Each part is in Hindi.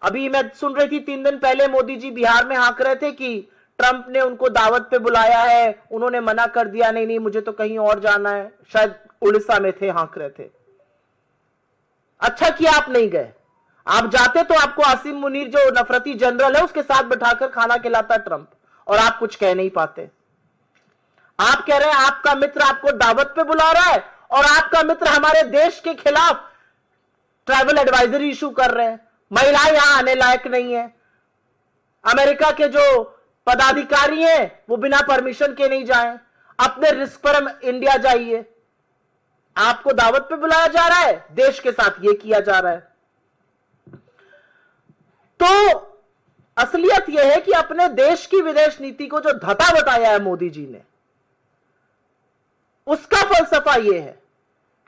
अभी मैं सुन रही थी 3 दिन पहले मोदी जी बिहार में हाँक रहे थे कि ट्रंप ने उनको दावत पे बुलाया है, उन्होंने मना कर दिया, नहीं नहीं मुझे तो कहीं और जाना है, शायद उड़ीसा में थे, हाँक रहे थे। अच्छा किया आप नहीं गए, आप जाते तो आपको आसिम मुनीर जो नफरती जनरल है उसके साथ बैठाकर खाना खिलाता ट्रंप, और आप कुछ कह नहीं पाते। आप कह रहे हैं आपका मित्र आपको दावत पे बुला रहा है और आपका मित्र हमारे देश के खिलाफ ट्रैवल एडवाइजरी इशू कर रहे हैं, महिलाएं यहां आने लायक नहीं है, अमेरिका के जो पदाधिकारी हैं वो बिना परमिशन के नहीं जाएं, अपने रिस्क पर हम इंडिया जाइए। आपको दावत पे बुलाया जा रहा है, देश के साथ ये किया जा रहा है। तो असलियत यह है कि अपने देश की विदेश नीति को जो धता बताया है मोदी जी ने, उसका फलसफा यह है,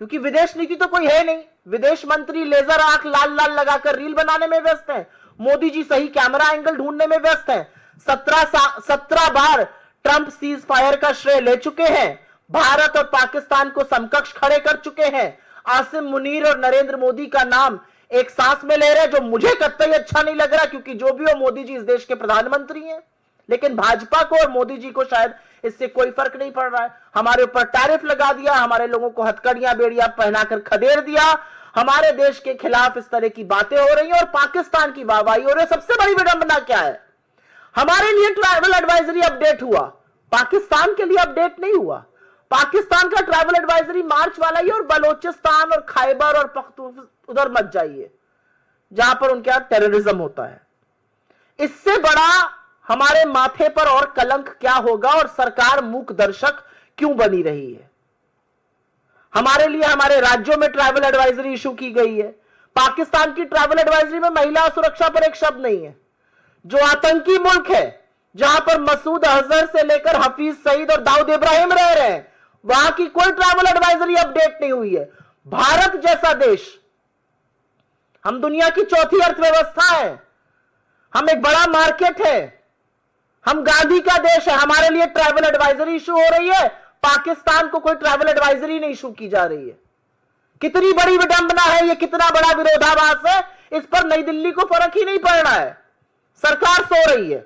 क्योंकि विदेश नीति तो कोई है नहीं, विदेश मंत्री लेजर आंख लाल लाल लगाकर रील बनाने में व्यस्त हैं, मोदी जी सही कैमरा एंगल ढूंढने में व्यस्त हैं। 17 बार ट्रंप सीज फायर का श्रेय ले चुके हैं, भारत और पाकिस्तान को समकक्ष खड़े कर चुके हैं। आसिम मुनीर और नरेंद्र मोदी का नाम एक सांस में ले रहे, जो मुझे कतई अच्छा नहीं लग रहा, क्योंकि जो भी हो मोदी जी इस देश के प्रधानमंत्री हैं, लेकिन भाजपा को और मोदी जी को शायद इससे कोई फर्क नहीं पड़ रहा है। हमारे ऊपर टैरिफ लगा दिया, हमारे लोगों को हथकड़ियां बेड़ियां पहनाकर खदेड़ दिया, हमारे देश के खिलाफ इस तरह की बातें हो रही हैं और पाकिस्तान की वाहवाही हो रही है। सबसे बड़ी विडंबना क्या है, हमारे लिए ट्रैवल एडवाइजरी अपडेट हुआ, पाकिस्तान के लिए अपडेट नहीं हुआ। पाकिस्तान का ट्रैवल एडवाइजरी मार्च वाला ही, और बलोचिस्तान और खैबर और पख्तून उधर मत जाइए जहां पर उनके यहां टेररिज्म होता है। इससे बड़ा हमारे माथे पर और कलंक क्या होगा, और सरकार मूक दर्शक क्यों बनी रही है। हमारे लिए हमारे राज्यों में ट्रैवल एडवाइजरी इशू की गई है, पाकिस्तान की ट्रैवल एडवाइजरी में महिला सुरक्षा पर एक शब्द नहीं है। जो आतंकी मुल्क है, जहां पर मसूद अजहर से लेकर हफीज सईद और दाऊद इब्राहिम रह रहे हैं, वहां की कोई ट्रैवल एडवाइजरी अपडेट नहीं हुई है। भारत जैसा देश, हम दुनिया की चौथी अर्थव्यवस्था है, हम एक बड़ा मार्केट है, हम गांधी का देश है, हमारे लिए ट्रैवल एडवाइजरी इशू हो रही है, पाकिस्तान को कोई ट्रैवल एडवाइजरी नहीं इशू की जा रही है। कितनी बड़ी विडंबना है ये, कितना बड़ा विरोधाभास है, इस पर नई दिल्ली को फर्क ही नहीं पड़ रहा है। सरकार सो रही है।